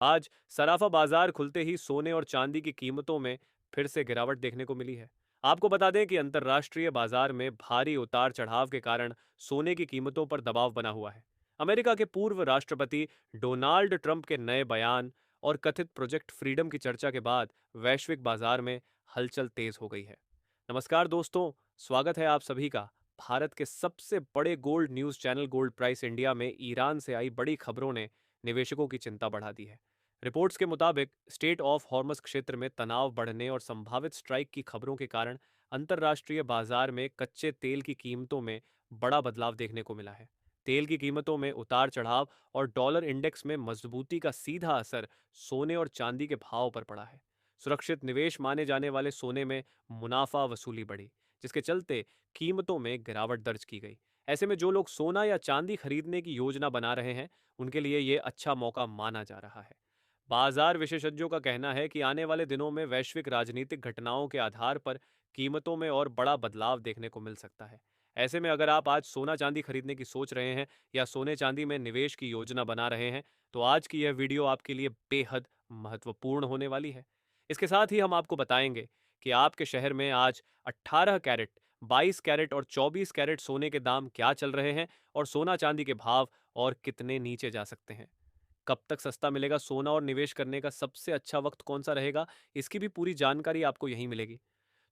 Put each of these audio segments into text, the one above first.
आज सराफा बाजार खुलते ही सोने और चांदी की कीमतों में फिर से गिरावट देखने को मिली है। आपको बता दें कि अंतर्राष्ट्रीय बाजार में भारी उतार चढ़ाव के कारण सोने की कीमतों पर दबाव बना हुआ है। अमेरिका के पूर्व राष्ट्रपति डोनाल्ड ट्रंप के नए बयान और कथित प्रोजेक्ट फ्रीडम की चर्चा के बाद वैश्विक बाजार में हलचल तेज हो गई है। नमस्कार दोस्तों, स्वागत है आप सभी का। भारत के सबसे बड़े gold news channel gold price India में ईरान से आई बड़ी खबरों ने निवेशकों की चिंता बढ़ा दी है। रिपोर्ट्स के मुताबिक स्टेट ऑफ हॉर्मस क्षेत्र में तनाव बढ़ने और संभावित स्ट्राइक की खबरों के कारण अंतर्राष्ट्रीय बाजार में कच्चे तेल की कीमतों में बड़ा बदलाव देखने को मिला है। तेल की कीमतों में उतार चढ़ाव और डॉलर इंडेक्स में मजबूती का सीधा असर सोने और चांदी के भाव पर पड़ा है। सुरक्षित निवेश माने जाने वाले सोने में मुनाफा वसूली बढ़ी, जिसके चलते कीमतों में गिरावट दर्ज की गई। ऐसे में जो लोग सोना या चांदी खरीदने की योजना बना रहे हैं, उनके लिए ये अच्छा मौका माना जा रहा है। बाजार विशेषज्ञों का कहना है कि आने वाले दिनों में वैश्विक राजनीतिक घटनाओं के आधार पर कीमतों में और बड़ा बदलाव देखने को मिल सकता है। ऐसे में अगर आप आज सोना चांदी खरीदने की सोच रहे हैं या सोने चांदी में निवेश की योजना बना रहे हैं, तो आज की यह वीडियो आपके लिए बेहद महत्वपूर्ण होने वाली है। इसके साथ ही हम आपको बताएंगे कि आपके शहर में आज 18 कैरेट, 22 कैरेट और 24 कैरेट सोने के दाम क्या चल रहे हैं और सोना चांदी के भाव और कितने नीचे जा सकते हैं। कब तक सस्ता मिलेगा सोना और निवेश करने का सबसे अच्छा वक्त कौन सा रहेगा, इसकी भी पूरी जानकारी आपको यहीं मिलेगी।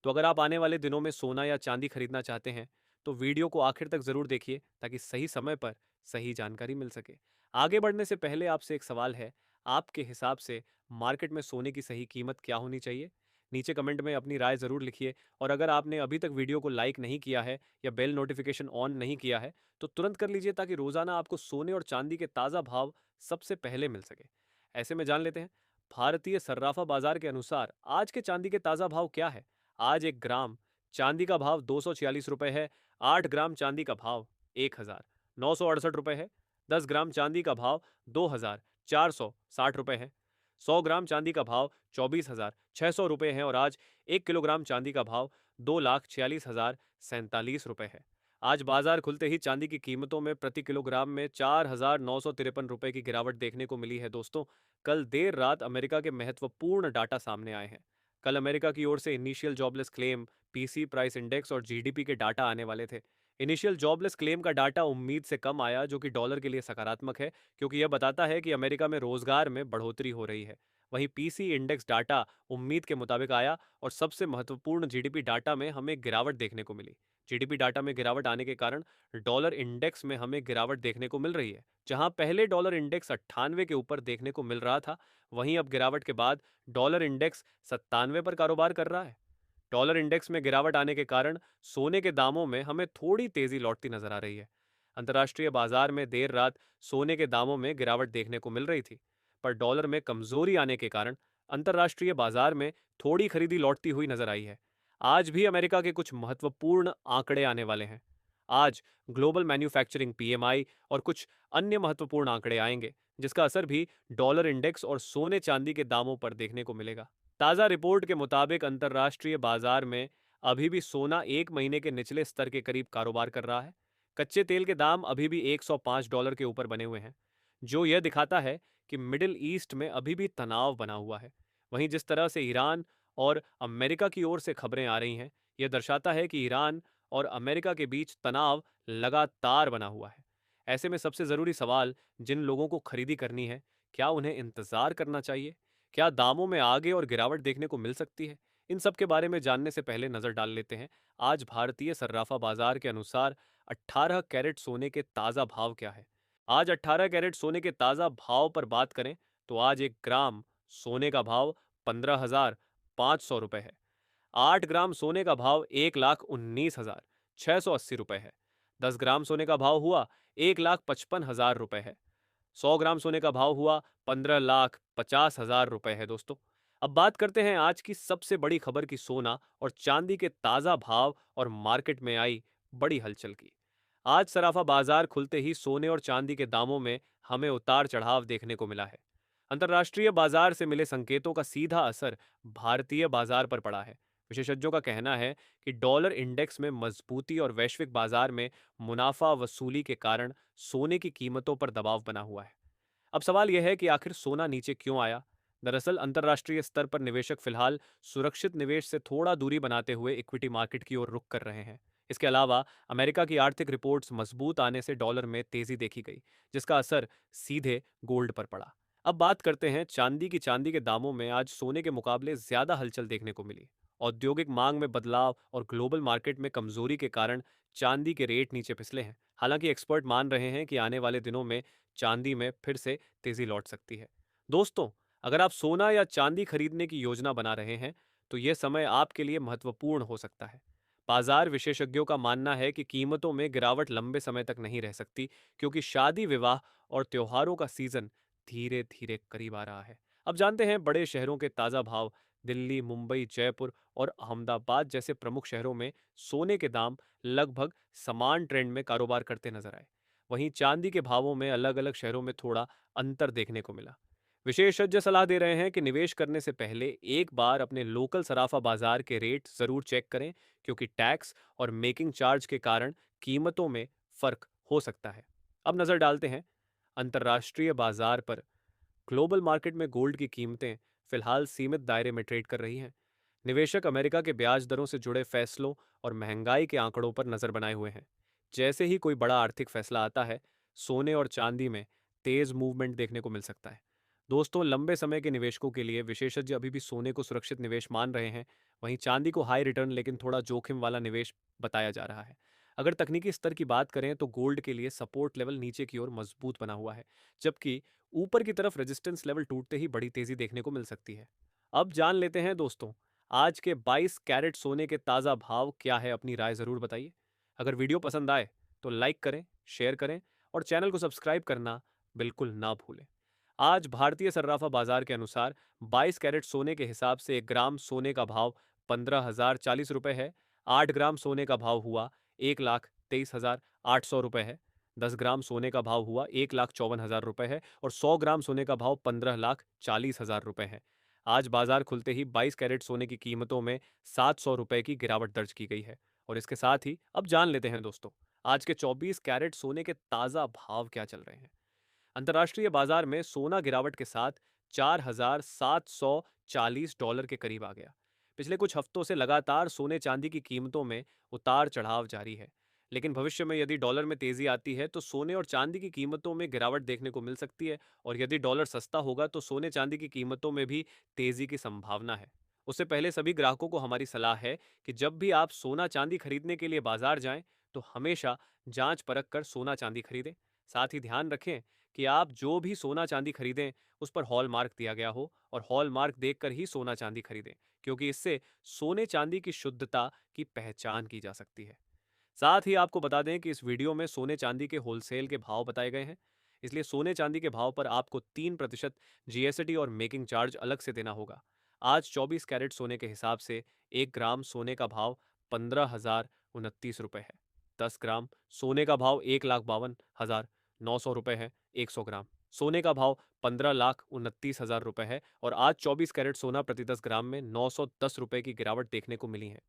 तो अगर आप आने वाले दिनों में सोना या चांदी खरीदना चाहते हैं, तो वीडियो को आखिर तक जरूर देखिए ताकि सही समय पर सही जानकारी मिल सके। आगे बढ़ने से पहले आपसे एक सवाल है, आपके हिसाब से मार्केट में सोने की सही कीमत क्या होनी चाहिए? नीचे कमेंट में अपनी राय जरूर लिखिए और अगर आपने अभी तक वीडियो को लाइक नहीं किया है या बेल नोटिफिकेशन ऑन नहीं किया है, तो तुरंत कर लीजिए ताकि रोजाना आपको सोने और चांदी के ताज़ा भाव सबसे पहले मिल सके। ऐसे में जान लेते हैं, भारतीय सर्राफा बाजार के अनुसार आज के चांदी के ताज़ा भाव क्या है। आज 1 ग्राम चांदी का भाव 246 रुपए है। 8 ग्राम चांदी का भाव 1,968 रुपए है। 10 ग्राम चांदी का भाव 2,460 रुपए है। 100 ग्राम चांदी का भाव 24,600 रुपए है और आज 1 किलोग्राम चांदी का भाव 2,46,047 रुपए है। आज बाजार खुलते ही चांदी की कीमतों में प्रति किलोग्राम में 4,953 रुपए की गिरावट देखने को मिली है दोस्तों। कल देर रात अमेरिका के महत्वपूर्ण डाटा सामने आए हैं। कल अमेरिका की ओर से initial jobless claim, PC price index और जीडीपी के डाटा आने वाले थे। इनिशियल जॉबलेस क्लेम का डाटा उम्मीद से कम आया, जो कि डॉलर के लिए सकारात्मक है क्योंकि यह बताता है कि अमेरिका में रोजगार में बढ़ोतरी हो रही है। वहीं पीसी इंडेक्स डाटा उम्मीद के मुताबिक आया और सबसे महत्वपूर्ण जीडीपी डाटा में हमें गिरावट देखने को मिली। जीडीपी डाटा में गिरावट आने के कारण डॉलर इंडेक्स में हमें गिरावट देखने को मिल रही है। जहां पहले डॉलर इंडेक्स 98 के ऊपर देखने को मिल रहा था, वहीं अब गिरावट के बाद डॉलर इंडेक्स 97 पर कारोबार कर रहा है। डॉलर इंडेक्स में गिरावट आने के कारण सोने के दामों में हमें थोड़ी तेजी लौटती नजर आ रही है। अंतर्राष्ट्रीय बाजार में देर रात सोने के दामों में गिरावट देखने को मिल रही थी, पर डॉलर में कमजोरी आने के कारण अंतर्राष्ट्रीय बाजार में थोड़ी खरीदी लौटती हुई नजर आई है। आज भी अमेरिका के कुछ महत्वपूर्ण आंकड़े आने वाले हैं। आज ग्लोबल मैन्युफैक्चरिंग पीएमआई और कुछ अन्य महत्वपूर्ण आंकड़े आएंगे, जिसका असर भी डॉलर इंडेक्स और सोने चांदी के दामों पर देखने को मिलेगा। ताज़ा रिपोर्ट के मुताबिक अंतर्राष्ट्रीय बाजार में अभी भी सोना 1 महीने के निचले स्तर के करीब कारोबार कर रहा है। कच्चे तेल के दाम अभी भी $105 के ऊपर बने हुए हैं, जो यह दिखाता है कि मिडिल ईस्ट में अभी भी तनाव बना हुआ है। वहीं जिस तरह से ईरान और अमेरिका की ओर से खबरें आ रही हैं, यह दर्शाता है कि ईरान और अमेरिका के बीच तनाव लगातार बना हुआ है। ऐसे में सबसे ज़रूरी सवाल, जिन लोगों को खरीदी करनी है, क्या उन्हें इंतज़ार करना चाहिए? क्या दामों में आगे और गिरावट देखने को मिल सकती है? इन सब के बारे में जानने से पहले नज़र डाल लेते हैं आज भारतीय सर्राफा बाजार के अनुसार 18 कैरेट सोने के ताज़ा भाव क्या है। आज 18 कैरेट सोने के ताज़ा भाव पर बात करें तो आज 1 ग्राम सोने का भाव 15,500 रुपये है। 8 ग्राम सोने का भाव 1,19,680 रुपये है। 10 ग्राम सोने का भाव हुआ 1,55,000 रुपये है। 100 ग्राम सोने का भाव हुआ 15,50,000 रुपये है दोस्तों। अब बात करते हैं आज की सबसे बड़ी खबर की, सोना और चांदी के ताज़ा भाव और मार्केट में आई बड़ी हलचल की। आज सराफा बाजार खुलते ही सोने और चांदी के दामों में हमें उतार चढ़ाव देखने को मिला है। अंतर्राष्ट्रीय बाजार से मिले संकेतों का सीधा असर भारतीय बाजार पर पड़ा है। विशेषज्ञों का कहना है कि डॉलर इंडेक्स में मजबूती और वैश्विक बाजार में मुनाफा वसूली के कारण सोने की कीमतों पर दबाव बना हुआ है। अब सवाल यह है कि आखिर सोना नीचे क्यों आया। दरअसल अंतर्राष्ट्रीय स्तर पर निवेशक फिलहाल सुरक्षित निवेश से थोड़ा दूरी बनाते हुए इक्विटी मार्केट की ओर रुख कर रहे हैं। इसके अलावा अमेरिका की आर्थिक रिपोर्ट्स मजबूत आने से डॉलर में तेजी देखी गई, जिसका असर सीधे गोल्ड पर पड़ा। अब बात करते हैं चांदी की। चांदी के दामों में आज सोने के मुकाबले ज्यादा हलचल देखने को मिली। औद्योगिक मांग में बदलाव और ग्लोबल मार्केट में कमजोरी के कारण चांदी के रेट नीचे फिसले हैं। हालांकि एक्सपर्ट मान रहे हैं कि आने वाले दिनों में चांदी में फिर से तेजी लौट सकती है। दोस्तों, अगर आप सोना या चांदी खरीदने की योजना बना रहे हैं, तो यह समय आपके लिए महत्वपूर्ण हो सकता है। बाजार विशेषज्ञों का मानना है कि कीमतों में गिरावट लंबे समय तक नहीं रह सकती, क्योंकि शादी, विवाह और त्योहारों का सीजन धीरे धीरे करीब आ रहा है। अब जानते हैं बड़े शहरों के ताजा भाव। दिल्ली, मुंबई, जयपुर और अहमदाबाद जैसे प्रमुख शहरों में सोने के दाम लगभग समान ट्रेंड में कारोबार करते नजर आए। वहीं चांदी के भावों में अलग अलग शहरों में थोड़ा अंतर देखने को मिला। विशेषज्ञ सलाह दे रहे हैं कि निवेश करने से पहले एक बार अपने लोकल सराफा बाजार के रेट जरूर चेक करें, क्योंकि टैक्स और मेकिंग चार्ज के कारण कीमतों में फर्क हो सकता है। अब नजर डालते हैं अंतर्राष्ट्रीय बाजार पर। ग्लोबल मार्केट में गोल्ड की कीमतें फिलहाल सीमित दायरे में ट्रेड कर रही हैं। निवेशक अमेरिका के ब्याज दरों से जुड़े फैसलों और महंगाई के आंकड़ों पर नजर बनाए हुए हैं। जैसे ही कोई बड़ा आर्थिक फैसला आता है, सोने और चांदी में तेज मूवमेंट देखने को मिल सकता है। दोस्तों, लंबे समय के निवेशकों के लिए विशेषज्ञ अभी भी सोने को सुरक्षित निवेश मान रहे हैं। वहीं चांदी को हाई रिटर्न लेकिन थोड़ा जोखिम वाला निवेश बताया जा रहा है। अगर तकनीकी स्तर की बात करें तो गोल्ड के लिए सपोर्ट लेवल नीचे की ओर मजबूत बना हुआ है, जबकि ऊपर की तरफ रेजिस्टेंस लेवल टूटते ही बड़ी तेजी देखने को मिल सकती है। अब जान लेते हैं दोस्तों, आज के 22 कैरेट सोने के ताज़ा भाव क्या है। अपनी राय ज़रूर बताइए। अगर वीडियो पसंद आए तो लाइक करें, शेयर करें और चैनल को सब्सक्राइब करना बिल्कुल ना भूलें। आज भारतीय सर्राफा बाजार के अनुसार 22 कैरेट सोने के हिसाब से 1 ग्राम सोने का भाव 15,040 रुपये है। 8 ग्राम सोने का भाव हुआ 1,23,800 रुपये है। 10 ग्राम सोने का भाव हुआ 1,54,000 रुपये है और 100 ग्राम सोने का भाव 15,40,000 रुपये है। आज बाजार खुलते ही 22 कैरेट सोने की कीमतों में 700 रुपये की गिरावट दर्ज की गई है। और इसके साथ ही अब जान लेते हैं दोस्तों, आज के 24 कैरेट सोने के ताज़ा भाव क्या चल रहे हैं। अंतर्राष्ट्रीय बाजार में सोना गिरावट के साथ $4,740 के करीब आ गया। पिछले कुछ हफ्तों से लगातार सोने चांदी की कीमतों में उतार चढ़ाव जारी है। लेकिन भविष्य में यदि डॉलर में तेजी आती है तो सोने और चांदी की कीमतों में गिरावट देखने को मिल सकती है। और यदि डॉलर सस्ता होगा तो सोने चांदी की कीमतों में भी तेजी की संभावना है। उससे पहले सभी ग्राहकों को हमारी सलाह है कि जब भी आप सोना चांदी खरीदने के लिए बाजार जाएं, तो हमेशा जांच परख कर सोना चांदी खरीदें। साथ ही ध्यान रखें कि आप जो भी सोना चांदी खरीदें, उस पर हॉल मार्क दिया गया हो और हॉल मार्क देखकर ही सोना चांदी खरीदें, क्योंकि इससे सोने चांदी की शुद्धता की पहचान की जा सकती है। साथ ही आपको बता दें कि इस वीडियो में सोने चांदी के होलसेल के भाव बताए गए हैं, इसलिए सोने चांदी के भाव पर आपको 3% जीएसटी और मेकिंग चार्ज अलग से देना होगा। आज 24 कैरेट सोने के हिसाब से 1 ग्राम सोने का भाव 15,029 रुपये है। 10 ग्राम सोने का भाव 1,52,900 रुपये है। 100 ग्राम सोने का भाव 15,29,000 रुपये है और आज 24 कैरेट सोना प्रति 10 ग्राम में 910 रुपये की गिरावट देखने को मिली है।